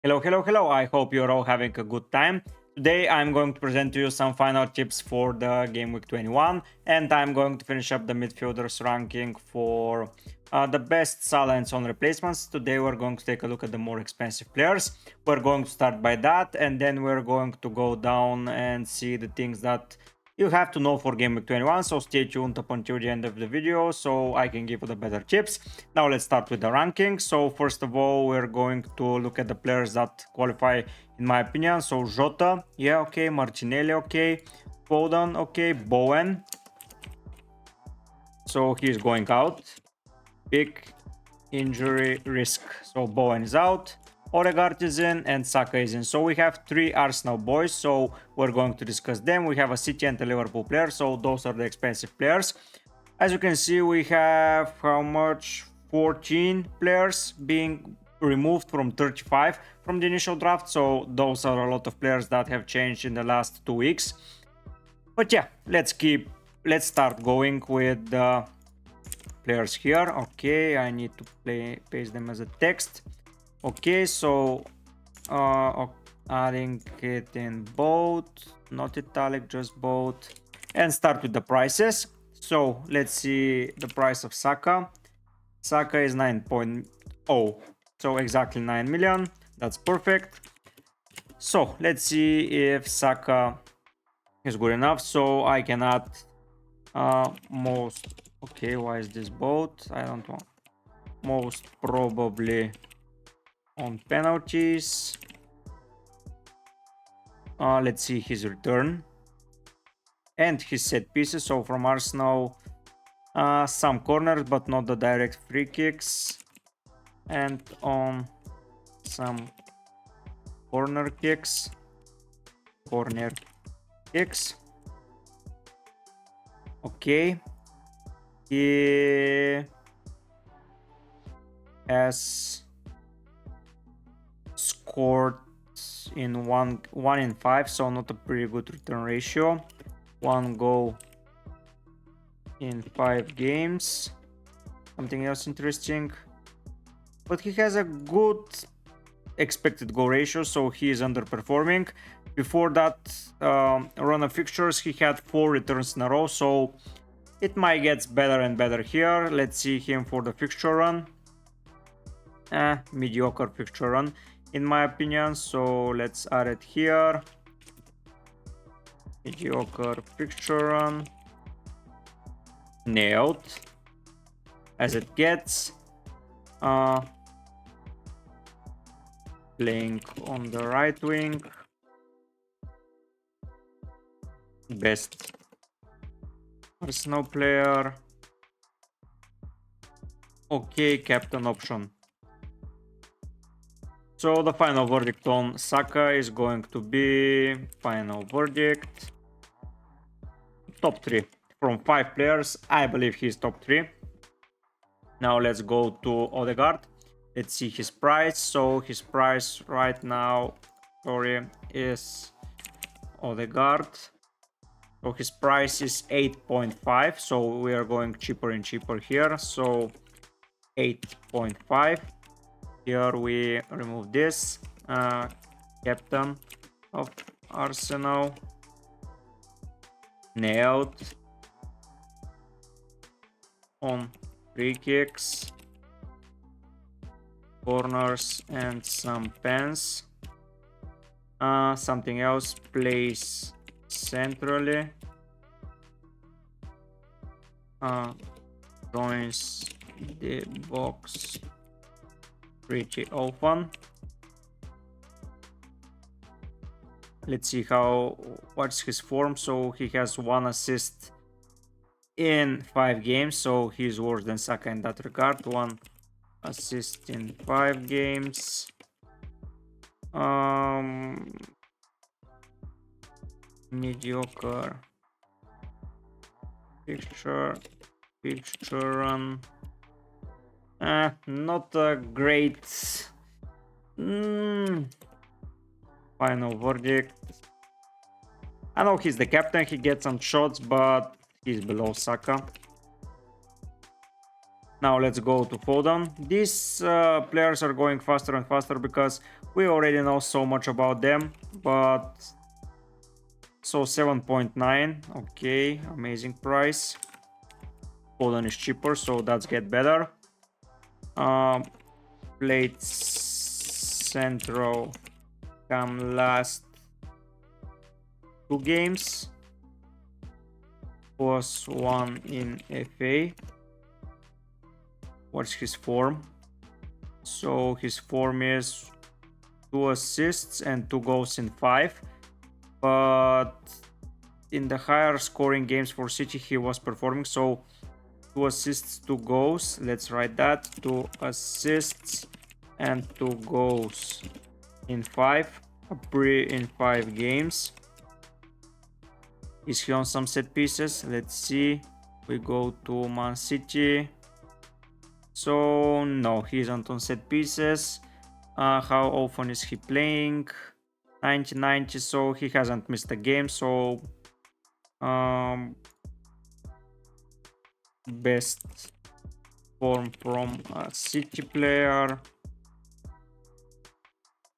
Hello. I hope you're all having a good time. Today I'm going to present to you some final tips for the Gameweek 21, and I'm going to finish up the midfielders ranking for the best Salah and Son replacements. Today we're going to take a look at the more expensive players. We're going to start by that, and then we're going to go down and see the things that you have to know for Gameweek 21, so stay tuned up until the end of the video so I can give you the better tips. Now let's start with the ranking. So first of all, we're going to look at the players that qualify in my opinion. So Jota, yeah, okay, Martinelli, okay, Foden, okay, Bowen. So he's going out. Big injury risk. So Bowen is out. Odegaard is in and Saka is in. So we have three Arsenal boys, so we're going to discuss them. We have a City and a Liverpool player, so those are the expensive players. As you can see, we have how much? 14 players being removed from 35 from the initial draft, so those are a lot of players that have changed in the last 2 weeks. But yeah, let's start going with the players here. Okay, I need to paste them as a text. Okay, so adding it in bold, not italic, just bold, and start with the prices. So let's see the price of Saka. Saka is 9.0, so exactly 9 million. That's perfect. So let's see if Saka is good enough. So I can add most. Okay, why is this bold? I don't want. Most probably on penalties. Let's see his return and his set pieces. So from Arsenal, some corners but not the direct free kicks, and on some corner kicks. Okay, he has scored in one in 5, so not a pretty good return ratio. 1 goal in 5 games. Something else interesting, but he has a good expected goal ratio, so he is underperforming. Before that run of fixtures, he had 4 returns in a row, so it might get better and better here. Let's see him for the fixture run. Mediocre fixture run in my opinion, so let's add it here. Mediocre fixture run. Nailed as it gets. Playing on the right wing. Best Arsenal player. Okay, captain option. So the final verdict on Saka is going to be final verdict top 3 from 5 players. I believe he's top 3. Now let's go to Odegaard. Let's see his price. So his price right now, is Odegaard. So his price is 8.5. So we are going cheaper and cheaper here. So 8.5. Here we remove this. Captain of Arsenal. Nailed on free kicks, corners, and some pens. Something else, plays centrally. Joins the box pretty often. Let's see what's his form. So he has 1 assist in 5 games, so he's worse than Saka in that regard. 1 assist in 5 games. Mediocre fixture run. Not a great final verdict. I know he's the captain, he gets some shots, but he's below Saka. Now let's go to Foden. These players are going faster and faster because we already know so much about them. But so 7.9, okay, amazing price. Foden is cheaper, so that's get better. Played Central come last 2 games. Was 1 in FA. What's his form? So his form is 2 assists and 2 goals in 5. But in the higher scoring games for City he was performing. So 2 assists, 2 goals. Let's write that. 2 assists and 2 goals in 5. In 5 games. Is he on some set pieces? Let's see. We go to Man City. So no, he isn't on set pieces. How often is he playing? 90, so he hasn't missed a game. So best form from a City player.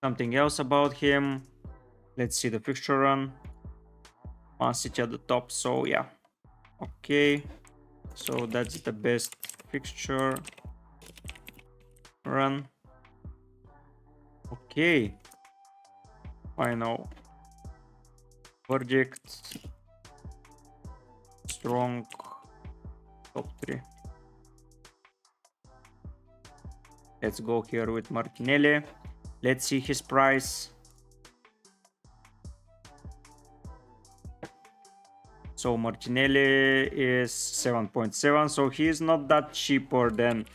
Something else about him. Let's see the fixture run. Man City at the top, so yeah. Okay, so that's the best fixture run. Okay, final verdict. Strong top 3. Let's go here with Martinelli. Let's see his price. So Martinelli is 7.7, so he is not that cheaper than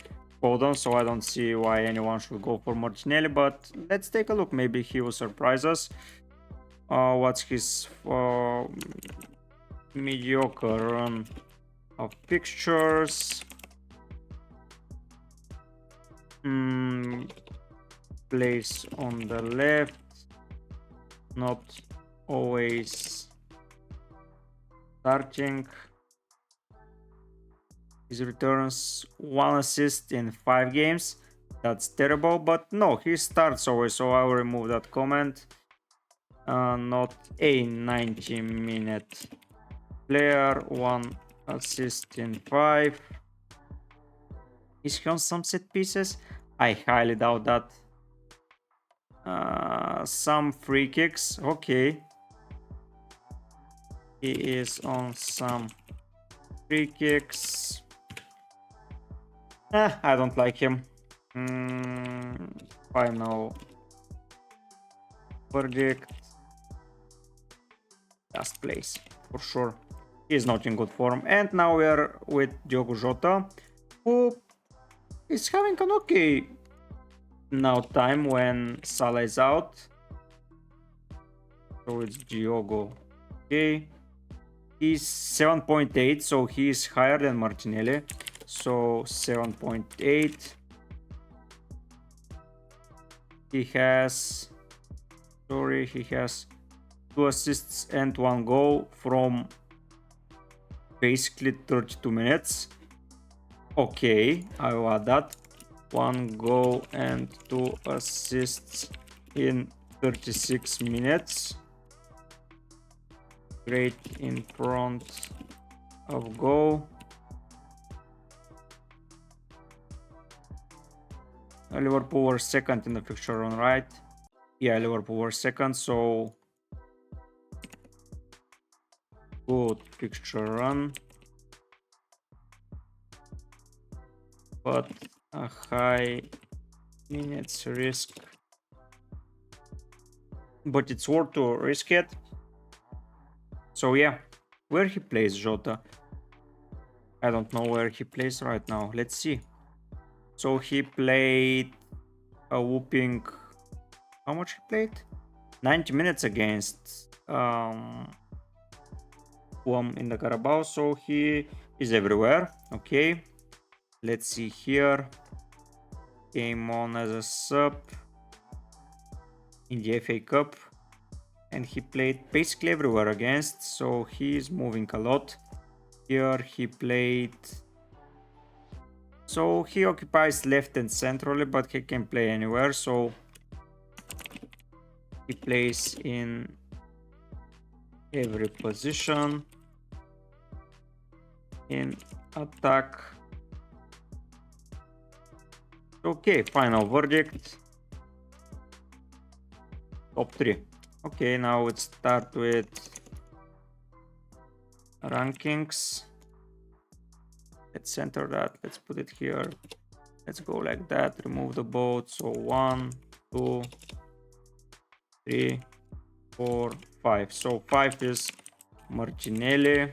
Foden, so I don't see why anyone should go for Martinelli, but let's take a look. Maybe he will surprise us. What's his mediocre run of fixtures? Place on the left, not always starting. His returns 1 assist in 5 games. That's terrible, but no, he starts always, so I will remove that comment. Not a 90-minute player, 1 assist in 5. Is he on some set pieces? I highly doubt that. Some free kicks, okay. He is on some free kicks. I don't like him. Final verdict. Last place for sure. He is not in good form. And now we are with Diogo Jota, who is having an okay now time when Salah is out. So it's Diogo. Okay. He's 7.8, so he is higher than Martinelli. So 7.8. He has 2 assists and 1 goal from basically 32 minutes. Okay, I will add that. 1 goal and 2 assists in 36 minutes. Great in front of goal. Liverpool were second in the fixture run, right? Yeah, Liverpool were second, so good fixture run. But a high minutes risk. But it's worth to risk it. So yeah, where he plays Jota? I don't know where he plays right now. Let's see. So he played a whooping... How much he played? 90 minutes against Fulham in the Carabao. So he is everywhere. Okay. Let's see here. Came on as a sub in the FA Cup. And he played basically everywhere against, so he is moving a lot. Here he played So he occupies left and centrally, but he can play anywhere. So he plays in every position. In attack. Okay, final verdict. Top 3. Okay, now let's start with rankings. Let's center that. Let's put it here. Let's go like that. Remove the boat. So 1, 2, 3, 4, 5. So 5 is Martinelli.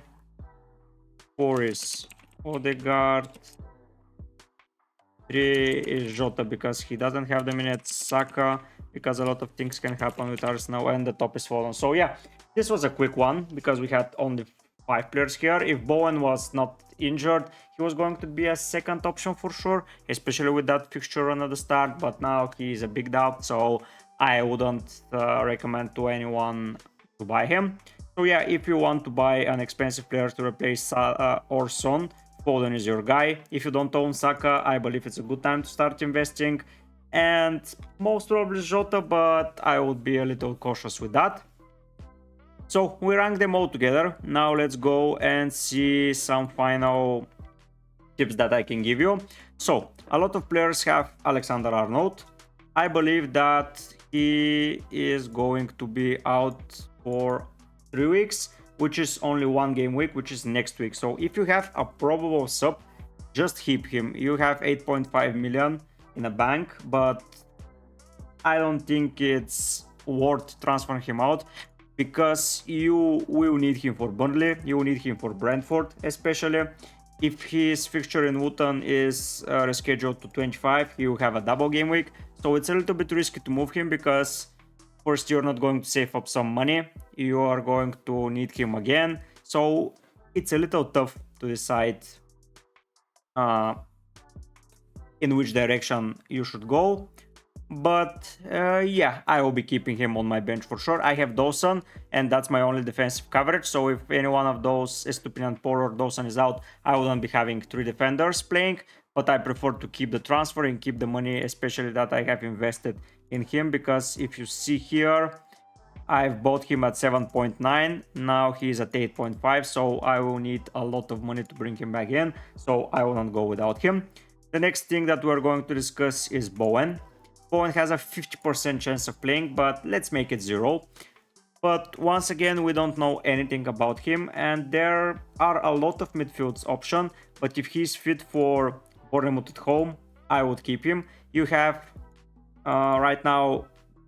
4 is Odegaard. 3 is Jota because he doesn't have the minutes. Saka because a lot of things can happen with Arsenal, and the top is fallen. So yeah, this was a quick one because we had only 5 players here. If Bowen was not injured, he was going to be a second option for sure, especially with that fixture run at the start, but now he is a big doubt, so I wouldn't recommend to anyone to buy him. So yeah, if you want to buy an expensive player to replace Salah or Son, Foden is your guy. If you don't own Saka, I believe it's a good time to start investing. And most probably Jota, but I would be a little cautious with that. So we rank them all together. Now let's go and see some final tips that I can give you. So a lot of players have Alexander-Arnold. I believe that he is going to be out for 3 weeks, which is only 1 game week, which is next week. So if you have a probable sub, just keep him. You have 8.5 million in a bank, but I don't think it's worth transferring him out because you will need him for Burnley, you will need him for Brentford, especially if his fixture in Luton is rescheduled to 25, he will have a double game week. So it's a little bit risky to move him because first you're not going to save up some money, you are going to need him again. So it's a little tough to decide in which direction you should go. But yeah, I will be keeping him on my bench for sure. I have Dawson, and that's my only defensive coverage. So if any one of those, Estupiñán, Por or Dawson is out, I wouldn't be having 3 defenders playing. But I prefer to keep the transfer and keep the money, especially that I have invested in him. Because if you see here, I've bought him at 7.9. Now he's at 8.5. So I will need a lot of money to bring him back in. So I will not go without him. The next thing that we're going to discuss is Bowen. Bowen has a 50% chance of playing, but let's make it 0. But once again, we don't know anything about him, and there are a lot of midfields option, but if he's fit for Bournemouth at home, I would keep him. You have right now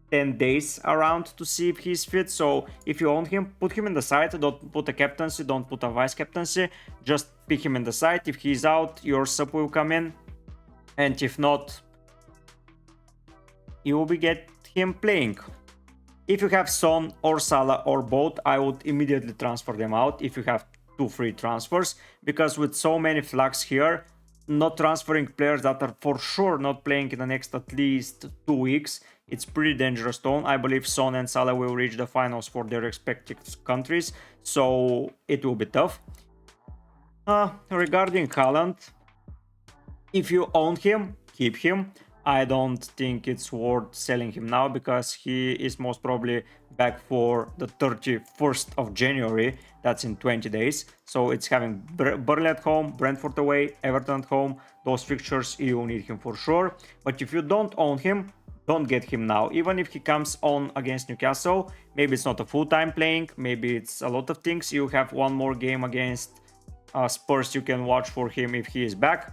10 days around to see if he's fit, so if you own him, put him in the side, don't put a captaincy, don't put a vice captaincy, just pick him in the side. If he's out, your sub will come in, and if not, you will be get him playing. If you have Son or Salah or both, I would immediately transfer them out if you have 2 free transfers, because with so many flags here, not transferring players that are for sure not playing in the next at least 2 weeks, it's pretty dangerous tone. I believe Son and Salah will reach the finals for their respective countries, so it will be tough. Regarding Haaland, if you own him, keep him. I don't think it's worth selling him now because he is most probably back for the 31st of January. That's in 20 days. So it's having Burnley at home, Brentford away, Everton at home. Those fixtures, you need him for sure. But if you don't own him, don't get him now. Even if he comes on against Newcastle, maybe it's not a full-time playing, maybe it's a lot of things. You have one more game against Spurs you can watch for him if he is back.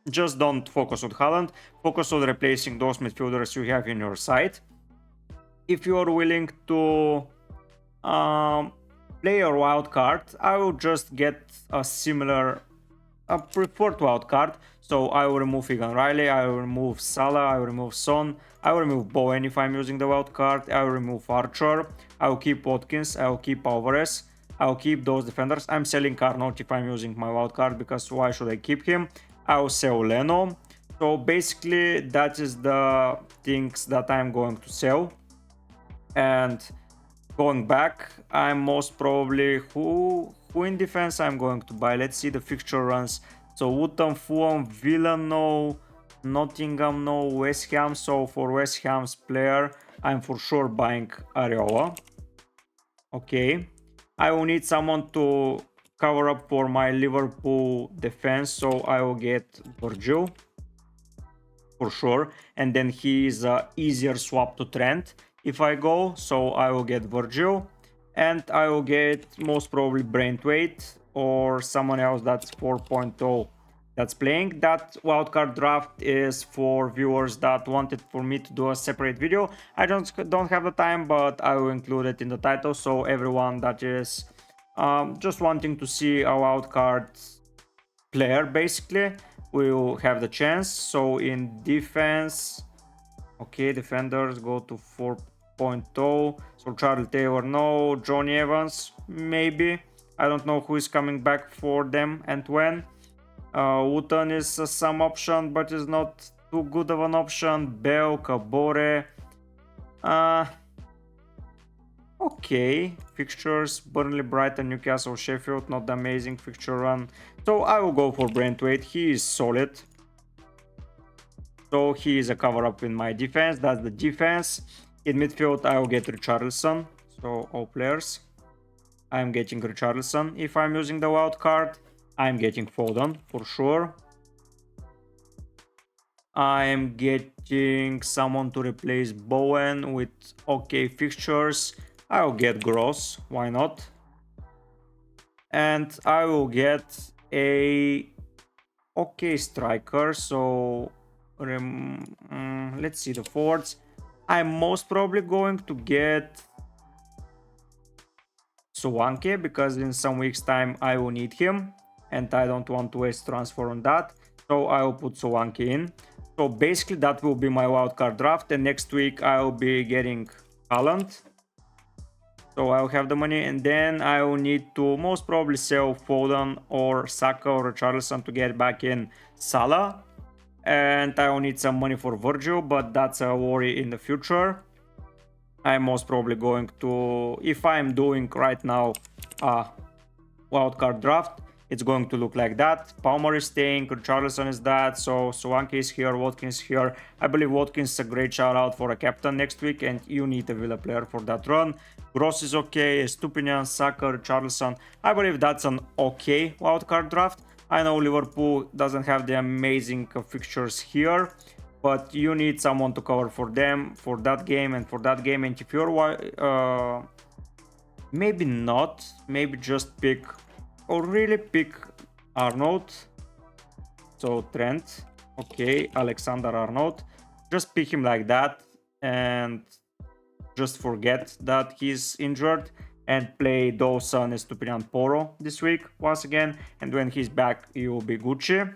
Just don't focus on Haaland, focus on replacing those midfielders you have in your side. If you are willing to play your wildcard, I will just get a similar, preferred wildcard. So I will remove Egan Riley, I will remove Salah, I will remove Son, I will remove Bowen if I'm using the wildcard, I will remove Archer, I will keep Watkins, I will keep Alvarez, I will keep those defenders. I'm selling Arnold if I'm using my wildcard because why should I keep him? I will sell Leno. So basically that is the things that I'm going to sell. And going back, I'm most probably who in defense I'm going to buy. Let's see the fixture runs So Luton, Fulham, Villa, no. Nottingham, no. West Ham. So for West Ham's player, I'm for sure buying Areola. Okay. I will need someone to cover up for my Liverpool defense, so I will get Virgil for sure, and then he is a easier swap to Trent if I go, so I will get Virgil, and I will get most probably Braithwaite or someone else that's 4.0 that's playing. That wildcard draft is for viewers that wanted for me to do a separate video. I don't have the time, but I will include it in the title, so everyone that is just wanting to see a wildcard player basically will have the chance. So in defense, okay, defenders go to 4.0. So Charlie Taylor, no. Johnny Evans, maybe. I don't know who is coming back for them and when. Luton is some option, but is not too good of an option. Bell, Cabore. Okay, fixtures: Burnley, Brighton, Newcastle, Sheffield. Not the amazing fixture run. So I will go for Braithwaite. He is solid. So he is a cover-up in my defense. That's the defense. In midfield, I will get Richarlison. So all players. I'm getting Richarlison. If I'm using the wild card, I'm getting Foden for sure. I'm getting someone to replace Bowen with okay fixtures. I'll get Gross, why not? And I will get a okay striker. So let's see the forwards. I'm most probably going to get Solanke because in some weeks time I will need him and I don't want to waste transfer on that, so I will put Solanke in. So basically that will be my wildcard draft, and next week I will be getting Haaland. So I'll have the money, and then I will need to most probably sell Foden or Saka or Richarlison to get back in Salah. And I will need some money for Virgil, but that's a worry in the future. I'm most probably going to, if I'm doing right now a wildcard draft, it's going to look like that. Palmer is staying, Richarlison is that, so Solanke is here, Watkins here. I believe Watkins is a great shout out for a captain next week, and you need a Villa player for that run. Gross is okay, Stupinian, Saka, Richarlison. I believe that's an okay wildcard draft. I know Liverpool doesn't have the amazing fixtures here, but you need someone to cover for them for that game and for that game. And if you're maybe not, maybe just pick or really pick Arnold. So Trent, okay, Alexander Arnold, just pick him like that and just forget that he's injured and play Dawson, Estupinian, Poro this week once again, and when he's back you will be Gucci.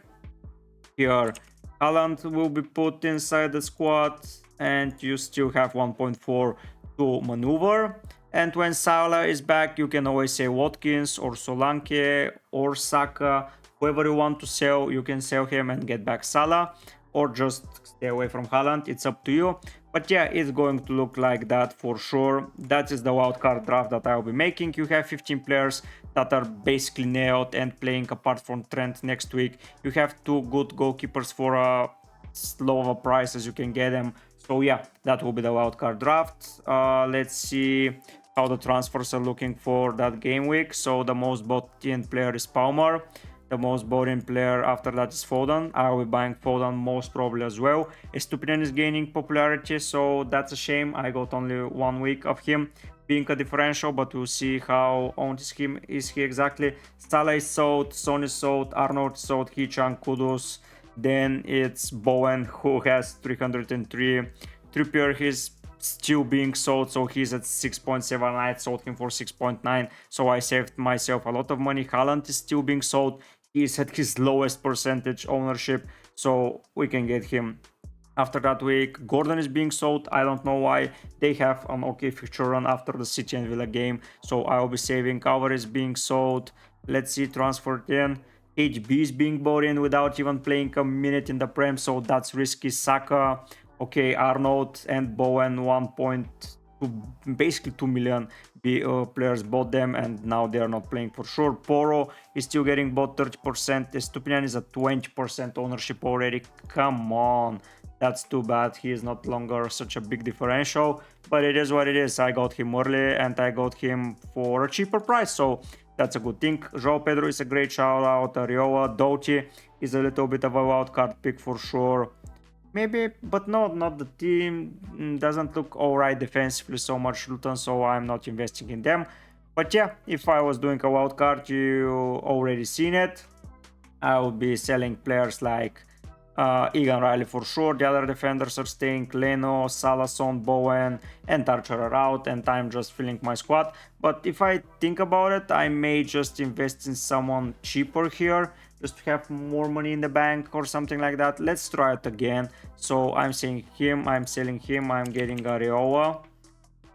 Here Haaland will be put inside the squad and you still have 1.4 to maneuver. And when Salah is back, you can always say Watkins or Solanke or Saka. Whoever you want to sell, you can sell him and get back Salah, or just stay away from Haaland. It's up to you. But yeah, it's going to look like that for sure. That is the wildcard draft that I will be making. You have 15 players that are basically nailed and playing apart from Trent next week. You have 2 good goalkeepers for a low of a price as you can get them. So yeah, that will be the wildcard draft. Let's see how the transfers are looking for that game week. So the most bought in player is Palmer. The most bought in player after that is Foden. I will be buying Foden most probably as well. Estupinian is gaining popularity, so that's a shame. I got only 1 week of him being a differential, but we'll see how on is he exactly. Salah is sold, Son is sold, Arnold is sold, Hichan, Kudus. Then it's Bowen who has 303. Trippier is still being sold, so he's at 6.7. I sold him for 6.9, so I saved myself a lot of money. Haaland is still being sold. He's at his lowest percentage ownership, so we can get him after that week. Gordon is being sold. I don't know why. They have an okay fixture run after the City and Villa game, so I will be saving. Cover is being sold. Let's see, transferred in. HB is being bought in without even playing a minute in the Prem, so that's risky. Saka, okay, Arnold and Bowen 1. basically 2 million players bought them, and now they are not playing for sure. Poro is still getting bought 30%. Estupinian is at 20% ownership already. Come on, that's too bad. He is not longer such a big differential, but it is what it is. I got him early and I got him for a cheaper price, so that's a good thing. João Pedro is a great shout out. Ariola, Doughty is a little bit of a wildcard pick for sure. Maybe, but no, not the team. Doesn't look alright defensively so much, Luton, so I'm not investing in them. But yeah, if I was doing a wildcard, you already seen it. I would be selling players like Egan Riley for sure. The other defenders are staying. Leno, Salah, Son, Bowen, and Archer are out, and I'm just filling my squad. But if I think about it, I may just invest in someone cheaper here, just to have more money in the bank or something like that. Let's try it again. So I'm saying him, I'm selling him, I'm getting Areola,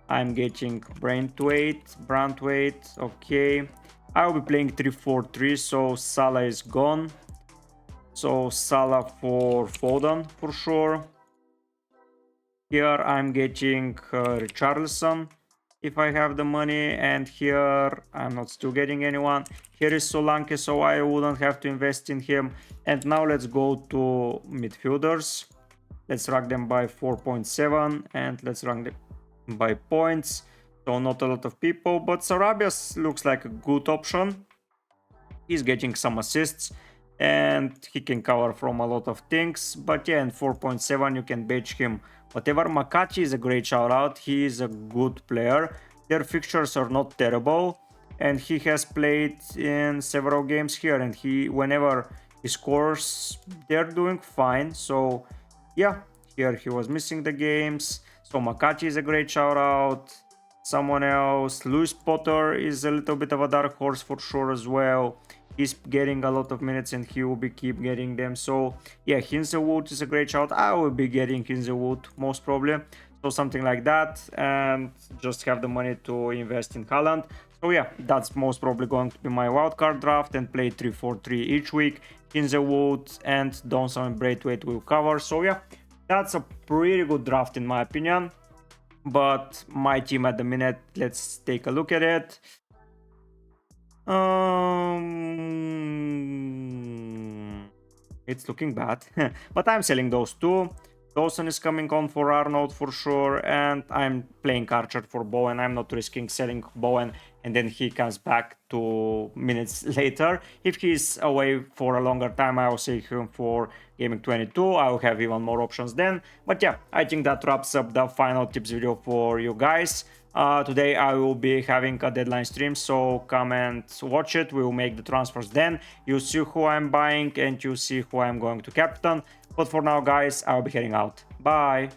I'm getting Brandwaite, okay. I will be playing 3-4-3, so Salah is gone. So Salah for Foden for sure. Here I'm getting Richarlison if I have the money, and here I'm not still getting anyone. Here is Solanke, so I wouldn't have to invest in him. And now let's go to midfielders. Let's rank them by 4.7 and let's rank them by points. So not a lot of people, but Sarabias looks like a good option. He's getting some assists and he can cover from a lot of things. But yeah, in 4.7 you can bench him whatever. Makachi is a great shout out. He is a good player. Their fixtures are not terrible, and he has played in several games here, and whenever he scores, they're doing fine. So yeah, here he was missing the games. So Makachi is a great shout out. Someone else, Lewis Potter is a little bit of a dark horse for sure as well. He's getting a lot of minutes and he will be keep getting them. So yeah, Hinzelwood is a great shout. I will be getting Hinzelwood most probably. So something like that, and just have the money to invest in Haaland. So yeah, that's most probably going to be my wildcard draft, and play 3-4-3 each week. Hinzelwood and Donson and Braithwaite will cover. So yeah, that's a pretty good draft in my opinion. But my team at the minute, let's take a look at it. It's looking bad, but I'm selling those two. Dawson is coming on for Arnold for sure, and I'm playing Archer for Bowen. I'm not risking selling Bowen and then he comes back 2 minutes later. If he's away for a longer time, I will sell him for Gameweek 22. I will have even more options then. But yeah, I think that wraps up the final tips video for you guys. Today I will be having a deadline stream, so come and watch it. We will make the transfers then. You see who I'm buying and you see who I'm going to captain. But for now guys, I'll be heading out. Bye!